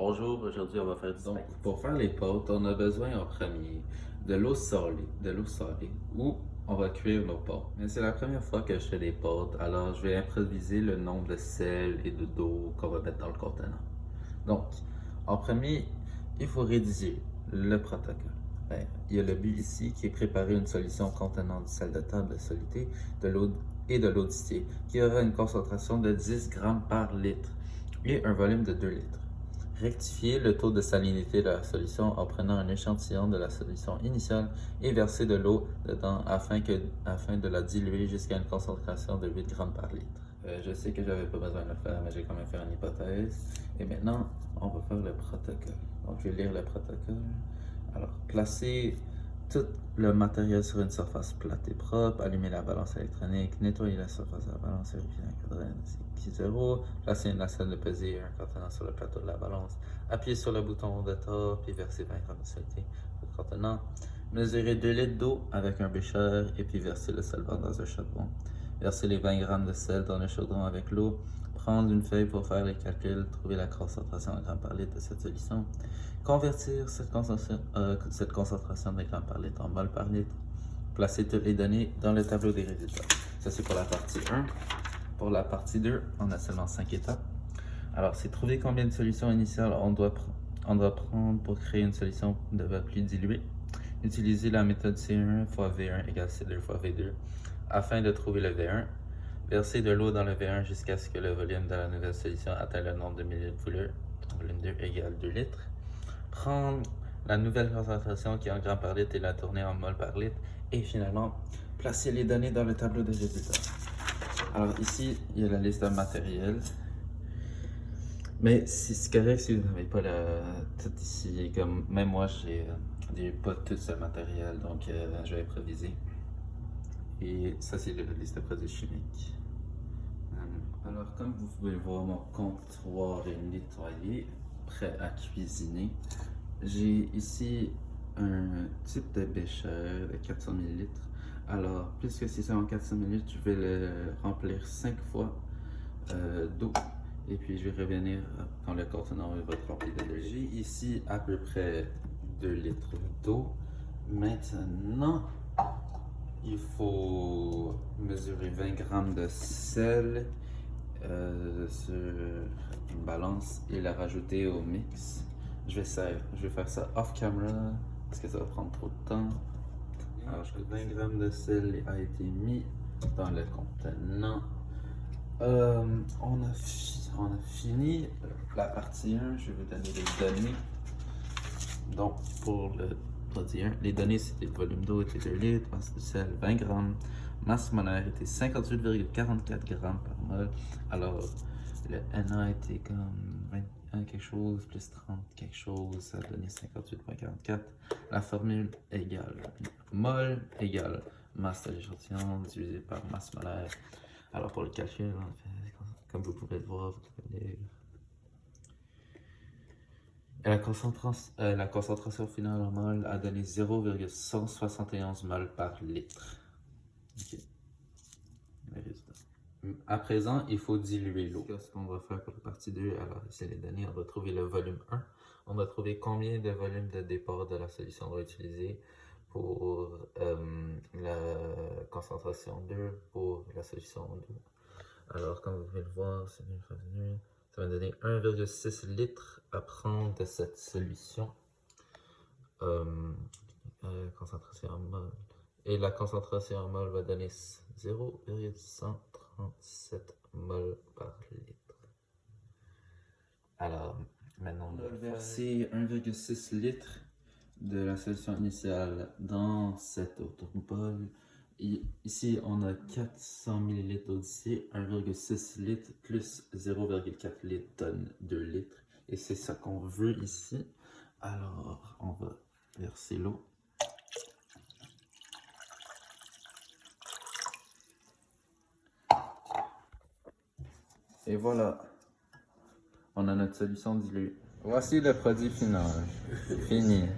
Bonjour, aujourd'hui on va faire du Donc, spaghetti. pour faire les pâtes, on a besoin en premier de l'eau salée, ou on va cuire nos pâtes. Mais c'est la première fois que je fais des pâtes, alors je vais improviser le nombre de sel et d'eau qu'on va mettre dans le contenant. Donc, en premier, il faut rédiger le protocole. Il y a le but ici qui est préparer une solution contenant du sel de table de soluté, de l'eau et de l'eau distillée, qui aura une concentration de 10 grammes par litre et un volume de 2 litres. Rectifier le taux de salinité de la solution en prenant un échantillon de la solution initiale et verser de l'eau dedans afin de la diluer jusqu'à une concentration de 8 grammes par litre. Je sais que j'avais pas besoin de le faire, mais j'ai quand même fait une hypothèse. Et maintenant, on va faire le protocole. Donc, je vais lire le protocole. Alors, placer tout le matériel sur une surface plate et propre, allumer la balance électronique, nettoyer la surface de la balance, vérifier un cadran qui 0, placer une assiette de pesée et un contenant sur le plateau de la balance, appuyer sur le bouton de top et verser 20 grammes de saleté au contenant, mesurer 2 litres d'eau avec un bécher et puis verser le solvant dans un chaudron, verser les 20 grammes de sel dans le chaudron avec l'eau, prendre une feuille pour faire les calculs, trouver la concentration en grammes par litre de cette solution, convertir cette concentration de grammes par litre en mol par litre, placer toutes les données dans le tableau des résultats. Ça, c'est pour la partie 1. Pour la partie 2, on a seulement 5 étapes. Alors, c'est trouver combien de solutions initiales on doit prendre pour créer une solution de plus diluée. Utiliser la méthode C1 fois V1 égale C2 fois V2 afin de trouver le V1. Verser de l'eau dans le V1 jusqu'à ce que le volume de la nouvelle solution atteigne le nombre de millilitres voulus. Volume 2 égale 2 litres. Prendre la nouvelle concentration qui est en grammes par litre et la tourner en mol par litre. Et finalement, placer les données dans le tableau des résultats. Alors ici, il y a la liste de matériel. Mais c'est correct si vous n'avez pas tout ici. Comme, même moi, j'ai pas tout ce matériel, donc je vais improviser. Et ça, c'est la liste de produits chimiques. Alors, comme vous pouvez le voir, mon comptoir est nettoyé, prêt à cuisiner. J'ai ici un type de bécher de 400 ml. Alors, puisque c'est seulement 400 ml, je vais le remplir 5 fois d'eau. Et puis, je vais revenir quand le contenant va être rempli de 2 litres. J'ai ici à peu près 2 litres d'eau. Maintenant, il faut mesurer 20 grammes de sel sur une balance et la rajouter au mix. Je vais faire ça off camera parce que ça va prendre trop de temps. Alors, 20 grammes de sel a été mis dans le contenant. On a fini la partie 1. Je vais vous donner les données. Donc, pour le produit 1, les données c'était le volume d'eau était 2 litres, masse de sel 20 grammes, masse molaire était 58,44 grammes par mol. Alors, le NA était comme 21 quelque chose plus 30 quelque chose, ça a donné 58,44. La formule égale mol égale masse de l'échantillon divisé par masse molaire. Alors, pour le calcul, on fait, comme vous pouvez le voir, vous pouvez lire. La concentration finale en mol a donné 0,171 mol par litre. Okay. Le résultat. À présent, il faut diluer l'eau. Ce qu'on va faire pour la partie 2, alors ici les données, on va trouver le volume 1. On va trouver combien de volume de départ de la solution on va utiliser pour la concentration 2 pour la solution 2. Alors, comme vous pouvez le voir, c'est revenu. Ça va donner 1,6 litres à prendre de cette solution. Concentration en mol. Et la concentration en mol va donner 0,137 mol par litre. Alors, maintenant, on va verser 1,6 litres de la solution initiale dans cette autocoupole. Ici, on a 400 ml d'eau d'ici, 1,6 litres plus 0,4 litres donne 2 litres. Et c'est ça qu'on veut ici. Alors, on va verser l'eau. Et voilà, on a notre solution diluée. Voici le produit final. Fini.